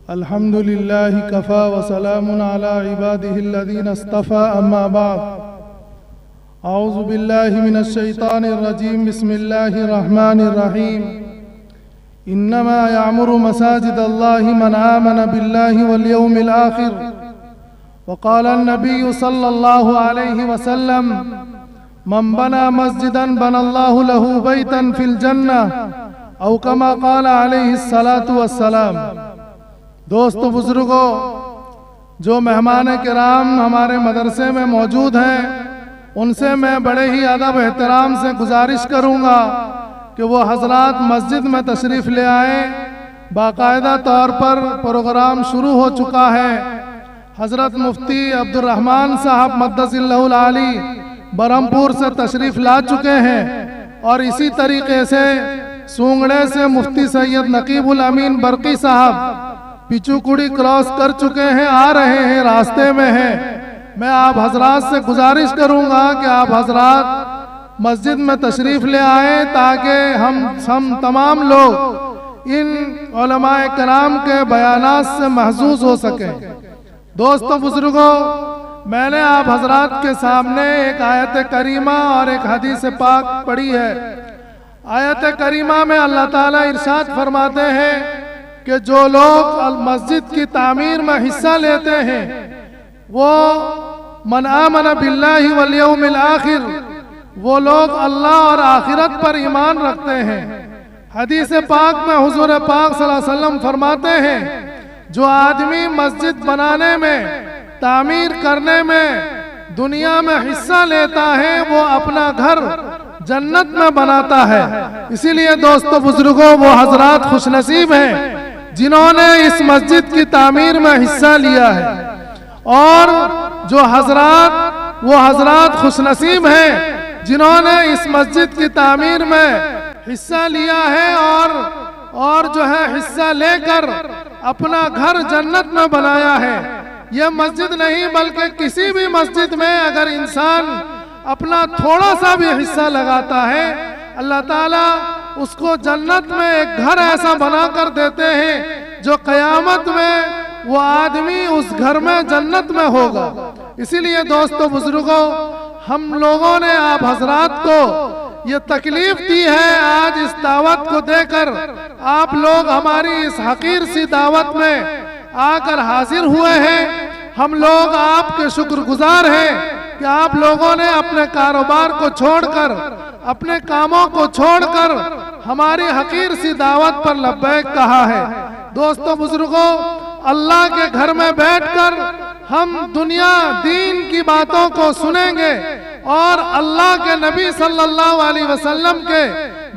अल्हम्दुलिल्लाहि Kaffa व सलामुन अला इबादिहिल्लज़ीना इस्तफ़ा अम्मा बाद। औज़ु बिल्लाहि मिनश शैतानिर रजीम। बिस्मिल्लाहिर रहमानिर रहीम। इन्नमा यअमुरु मसाजिदल्लाहि मन आमन बिल्लाहि वल यौमिल आखिर व क़ाला अन्नबिय्यु सल्लल्लाहु अलैहि वसल्लम मन बना मस्जिदन बनल्लाहु लहू बैतन फिल जन्नह औ कमा क़ाला अलैहि सलातु वस्सलाम। दोस्तों बुजुर्गों, जो मेहमान किराम हमारे मदरसे में मौजूद हैं, उनसे मैं बड़े ही अदब एहतराम से गुजारिश करूंगा कि वो हजरात मस्जिद में तशरीफ़ ले आए। बाकायदा तौर पर प्रोग्राम शुरू हो चुका है। हज़रत मुफ्ती अब्दुर्रहमान साहब मद्दसिल्लहुल आली बरहमपुर से तशरीफ़ ला चुके हैं और इसी तरीके से सूंगड़े से मुफ्ती सैयद नकीबुल अमीन बरकी साहब पिचुकुड़ी क्रॉस कर चुके हैं, आ रहे हैं, रास्ते में हैं। मैं आप हजरात से गुजारिश करूंगा कि आप हजरात मस्जिद में तशरीफ़ ले आए ताकि हम तमाम लोग इन उलमाए कराम के बयानात से महसूस हो सकें। दोस्तों बुजुर्गों, मैंने आप हजरात के सामने एक आयत करीमा और एक हदीस पाक पढ़ी है। आयत करीमा में अल्लाह ताला इरशाद फरमाते हैं कि जो लोग मस्जिद की तामीर में हिस्सा लेते हैं वो मन आमन बिल्लाहि वल यौमिल आखिर, वो लोग अल्लाह और आखिरत पर ईमान रखते हैं। हदीस पाक में हुजूर पाक सल्लल्लाहु अलैहि वसल्लम फरमाते हैं, जो आदमी मस्जिद बनाने में, तामीर करने में दुनिया में हिस्सा लेता है वो अपना घर जन्नत में बनाता है। इसीलिए दोस्तों बुजुर्गों, वो हजरात खुशनसीब हैं जिन्होंने इस मस्जिद की तामीर में हिस्सा लिया है, और जो हजरात खुशनसीब हैं जिन्होंने इस मस्जिद की तामीर में हिस्सा लिया है और जो है हिस्सा लेकर अपना घर जन्नत में बनाया है। यह मस्जिद नहीं बल्कि किसी भी मस्जिद में अगर इंसान अपना थोड़ा सा भी हिस्सा लगाता है, अल्लाह ताला उसको जन्नत में एक घर ऐसा बना कर देते हैं जो कयामत में वो आदमी उस घर में जन्नत में होगा। इसीलिए दोस्तों बुजुर्गों, हम लोगों ने आप हजरात को ये तकलीफ दी है, आज इस दावत को देकर आप लोग हमारी इस हकीर सी दावत में आकर हाजिर हुए हैं। हम लोग आपके शुक्रगुजार हैं कि आप लोगों ने अपने कारोबार को छोड़कर, अपने कामों को छोड़कर हमारी हकीर सी दावत पर लब्बैक कहा है। दोस्तों बुजुर्गों, अल्लाह के घर में बैठकर हम दुनिया दीन की बातों को सुनेंगे और अल्लाह के नबी सल्लल्लाहु अलैहि वसल्लम के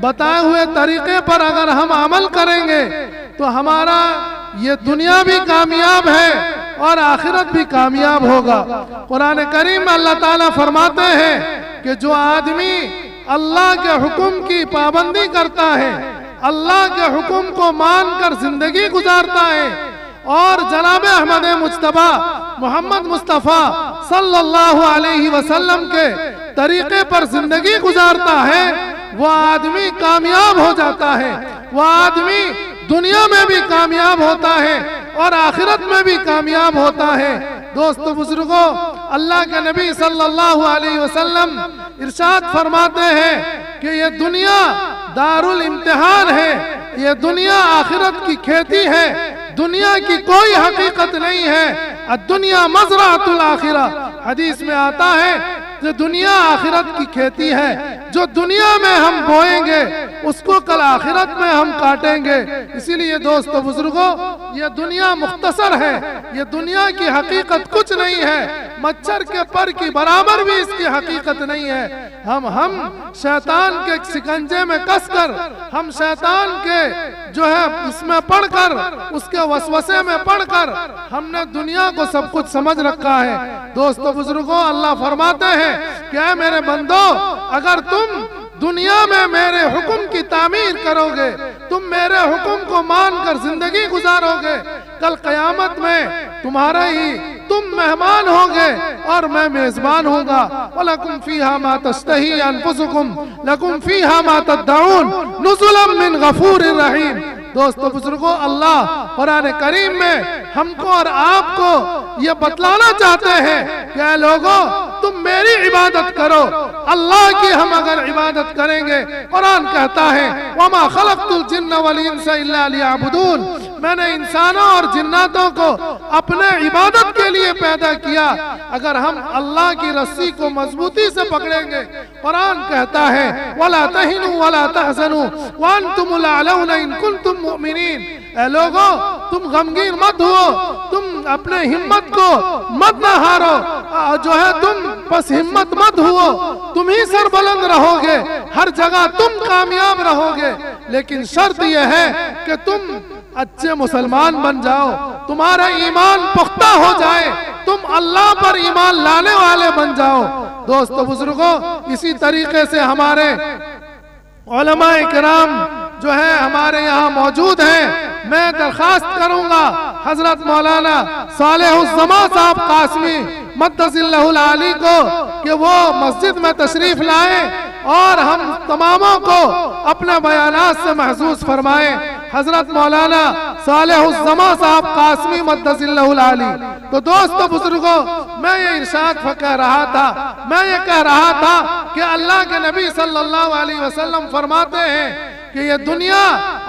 बताए हुए तरीके पर अगर हम अमल करेंगे तो हमारा ये दुनिया भी कामयाब है और आखिरत भी कामयाब होगा। कुरान करीम में अल्लाह ताला फरमाते हैं कि जो आदमी अल्लाह के हुक्म की पाबंदी करता है, अल्लाह के हुक्म को मानकर जिंदगी गुजारता है और जनाब अहमद मुज्तबा मोहम्मद मुस्तफ़ा सल्लल्लाहु अलैहि वसल्लम के तरीके पर जिंदगी गुजारता है, वो आदमी कामयाब हो जाता है। वो आदमी दुनिया में भी कामयाब होता है और आखिरत में भी कामयाब होता है। दोस्तों बुजुर्गों, अल्लाह के नबी सल्लल्लाहु अलैहि वसल्लम इरशाद फरमाते हैं कि ये दुनिया दारुल इम्तिहान है, ये दुनिया आखिरत की खेती है, दुनिया की कोई हकीकत नहीं है। दुनिया मज़राअतुल आखिरा, हदीस में आता है जो दुनिया आखिरत की खेती है, जो दुनिया में हम बोएंगे उसको कल आखिरत में हम काटेंगे। इसीलिए दोस्तों बुजुर्गों, ये दुनिया मुख्तसर है, ये दुनिया की हकीकत कुछ नहीं है, मच्छर के पर की बराबर भी इसकी हकीकत नहीं है। हम शैतान के शिकंजे में कसकर, हम शैतान के जो है इसमें पढ़कर, उसके वसवसे में पढ़कर हमने दुनिया को सब कुछ समझ रखा है। दोस्तों बुजुर्गों, अल्लाह फरमाते हैं क्या मेरे बंदो, अगर तुम दुनिया में मेरे हुक्म की तामीर करोगे, तुम मेरे हुक्म को मानकर जिंदगी गुजारोगे, कल कयामत में तुम्हारे ही तुम मेहमान होगे और मैं मेजबान होगा। वलकुम फीहा मा तश्तही अनफुसुकुम लकुम फीहा मा तदउन नुज़ुलन मिन गफूरिर रहीम। दोस्तों बुजुर्गों, अल्लाह कुरान करीम में हमको और आपको ये बतलाना चाहते हैं कि ऐ लोगों, तुम मेरी इबादत करो। अल्लाह की हम अगर इबादत करेंगे, कुरान कहता है वमा खलक़तुल जिन्ना वल इंसा इल्ला लियअबुदून, मैंने इंसानों और जिन्नातों को अपने इबादत के लिए पैदा किया। अगर हम अल्लाह की रस्सी को मजबूती से पकड़ेंगे, कुरान कहता है वला तहिनु वला तहज़नु व अंतुमुल अअलौना इन कुंतुम मुमिनीन, ऐ लोगों, तुम गमगीन मत हो, तुम अपने हिम्मत को मत न हारो, जो है तुम बस हिम्मत मत हुओ, तुम ही सरबुलंद रहोगे, हर जगह तुम कामयाब रहोगे। लेकिन शर्त यह है कि तुम अच्छे मुसलमान बन जाओ, तुम्हारा ईमान पुख्ता हो जाए, तुम अल्लाह पर ईमान लाने वाले बन जाओ। दोस्तों बुजुर्गों, इसी तरीके से हमारे उलमाए किराम जो है हमारे यहाँ मौजूद हैं। मैं दरखास्त करूंगा हजरत मौलाना सालेहुज़्ज़मा साहब कासमी मद्दसिल्लाहुल आली को कि वो मस्जिद में तशरीफ लाएं और हम तमामों को अपने बयानात से महसूस फरमाएं। हजरत मौलाना सालेहुज़्ज़मा साहब कासमी मद्दसिल्लाहुल आली। तो दोस्तों बुजुर्गों, मैं ये इरशाद कह रहा था, मैं ये कह रहा था कि अल्लाह के नबी सल्लल्लाहु अलैहि वसल्लम फरमाते हैं कि ये दुनिया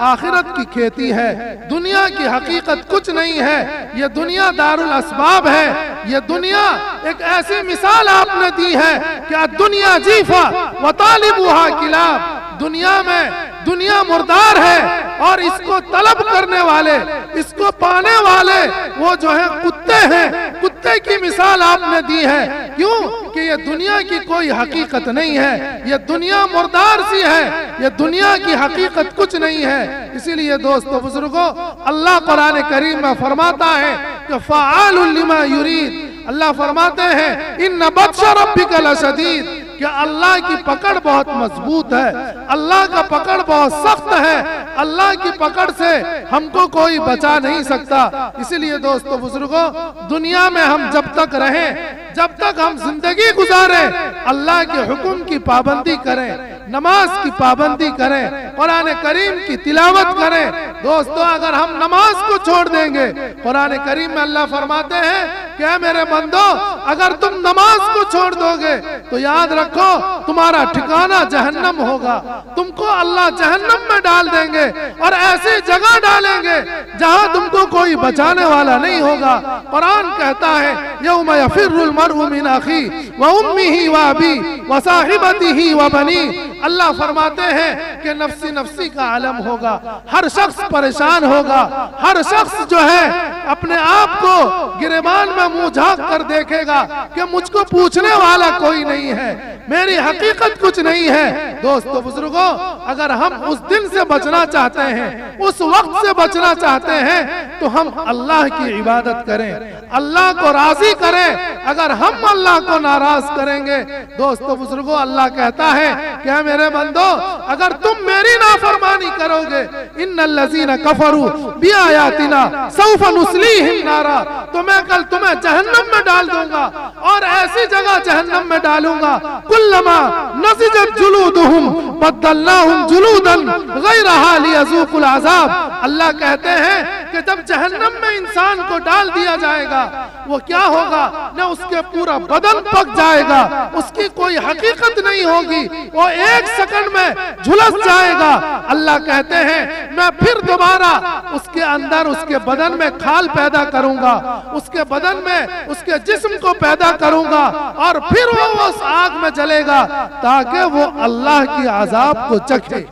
आखिरत की खेती है, दुनिया की हकीकत कुछ नहीं है, ये दुनिया दारुल अस्बाब है। ये दुनिया एक ऐसी मिसाल आपने दी है कि दुनिया जीफा व तालिबुहा किलाब, दुनिया में दुनिया मुर्दार है और इसको तलब करने वाले, इसको पाने वाले वो जो है कुत्ते हैं। कुत्ते की मिसाल आपने दी है। क्यों? कि ये दुनिया की कोई हकीकत नहीं है, ये दुनिया मुर्दार सी है, ये दुनिया की हकीकत कुछ नहीं है। इसीलिए दोस्तों बुजुर्गों, अल्लाह कुरान करीम में फरमाता है कि फ़आलुल लिमा युरीद, अल्लाह फरमाते हैं इन्न बत्शा रब्बिका लशदीद, कि अल्लाह की पकड़ बहुत मजबूत है, अल्लाह का पकड़ बहुत सख्त है, अल्लाह की पकड़ से हमको कोई बचा नहीं सकता। इसीलिए दोस्तों बुजुर्गों, दुनिया में हम जब तक रहें, जब तक हम जिंदगी गुजारें, अल्लाह के हुक्म की पाबंदी करें, नमाज की पाबंदी करें, कुरान करीम की तिलावत करें। दोस्तों, अगर हम नमाज को छोड़ देंगे, कुरान करीम में अल्लाह फरमाते हैं क्या मेरे बंदो, अगर तुम नमाज को छोड़ दोगे तो याद रखो तुम्हारा ठिकाना जहन्नम होगा, तुमको अल्लाह जहन्नम में डाल देंगे और ऐसी जगह डालेंगे जहां तुमको कोई बचाने वाला नहीं होगा। कुरान कहता है यौम यफिरुल मरउ मिन अखी व उम्मिही व अबी व साहिबतिही व बनी, अल्लाह फरमाते हैं कि नफ्सी नफ्सी का आलम होगा, हर शख्स परेशान होगा, हर शख्स जो है अपने आप को गिरेबान में मुंह झांक कर देखेगा कि मुझको पूछने वाला कोई नहीं है, मेरी हकीकत कुछ नहीं है। दोस्तों बुजुर्गों, अगर हम उस दिन से बचना चाहते हैं, उस वक्त से बचना चाहते हैं, तो हम अल्लाह की इबादत करें, अल्लाह को राजी करें। अगर हम अल्लाह को नाराज करेंगे, दोस्तों बुजुर्गों, अल्लाह कहता है क्या मेरे बंदो, अगर तुम मेरी नाफरमानी करोगे, इन्नल्लज़ीना कफरू बिआयातिना सौफा नुस्लीहिम नारा, तो मैं कल तुम्हें जहन्नम में डाल दूंगा और ऐसी जगह जहन्नम में डालूंगा कुल्लमा नज़िजत जुलूदुहुम बद्दलनाहुम जुलूदन गैरहा लियज़ूकुल अज़ाब। अल्लाह कहते हैं कि जब जहन्नम में इंसान को डाल दिया जाएगा, वो क्या होगा, न उसके पूरा बदन पक जाएगा, उसकी कोई हकीकत नहीं होगी, वो एक सेकंड में झुलस जाएगा। अल्लाह कहते हैं मैं फिर दोबारा उसके अंदर उसके बदन में खाल पैदा करूंगा, उसके बदन में उसके जिस्म को पैदा करूंगा और फिर वो उस आग में जलेगा ताकि वो अल्लाह की अजाब को चखे।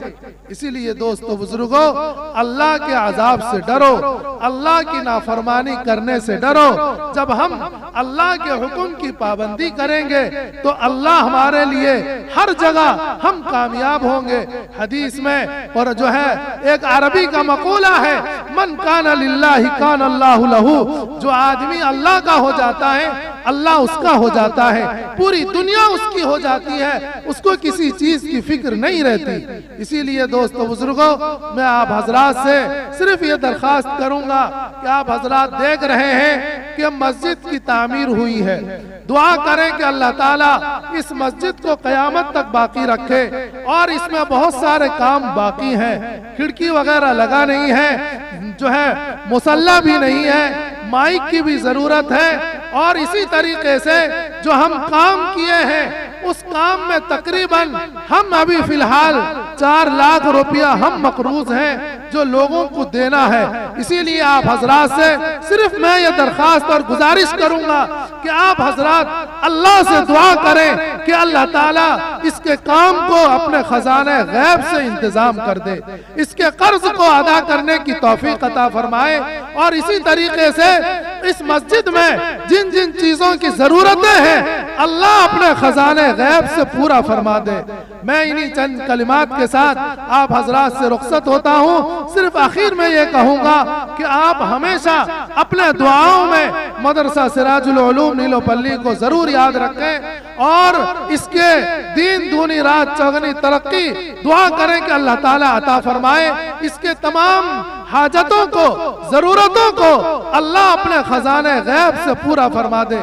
इसीलिए दोस्तों बुजुर्गों, अल्लाह के अजाब से डरो, अल्लाह की नाफरमानी करने से डरो। जब हम अल्लाह के हुक्म की पाबंदी करेंगे तो अल्लाह हमारे लिए हर जगह हम कामयाब होंगे। हदीस में और जो है एक अरबी का मकूला है, मन कान लिल्लाहि कान अल्लाहु लहू, जो आदमी अल्लाह का हो जाता है अल्लाह उसका हो जाता है, पूरी दुनिया उसकी हो जाती है, उसको किसी चीज की फिक्र नहीं रहती। इसीलिए दोस्तों बुजुर्गों, मैं आप हजरात से सिर्फ ये दरखास्त करूंगा कि आप हजरात देख रहे हैं कि मस्जिद की तामीर हुई है, दुआ करें कि अल्लाह ताला इस मस्जिद को क़यामत तक बाकी रखे। और इसमें बहुत सारे काम बाकी हैं, खिड़की वगैरह लगा नहीं है, जो है मुसल्ला भी नहीं है, माइक की भी जरूरत है। और इसी तरीके से जो हम काम किए हैं उस काम में तकरीबन हम अभी फिलहाल 4 लाख रुपया हम मकरूज हैं जो लोगों को देना है। इसीलिए आप हजरात से सिर्फ मैं ये दरखास्त और गुजारिश करूंगा कि आप हजरात अल्लाह से दुआ करें कि अल्लाह ताला इसके काम को अपने खजाने गैब से इंतजाम कर दे, इसके कर्ज को अदा करने की तौफीक अता फरमाए। और इसी तरीके से इस मस्जिद में जिन जिन चीजों की जरूरतें हैं अल्लाह अपने खजाने गैब से पूरा फरमा दे। मैं इन्हीं चंद कलिमात के साथ आप हजरात से रुखसत होता हूँ। सिर्फ आखिर में ये कहूँगा कि आप हमेशा अपने दुआओं में मदरसा सिराजुल उलूम नीलोपल्ली को जरूर याद रखें और इसके दिन दूनी रात चौगनी तरक्की दुआ करें कि अल्लाह ताला अता फरमाए। इसके तमाम हाजतों को, जरूरतों को अल्लाह अपने खजाने गैब से पूरा फरमा दे।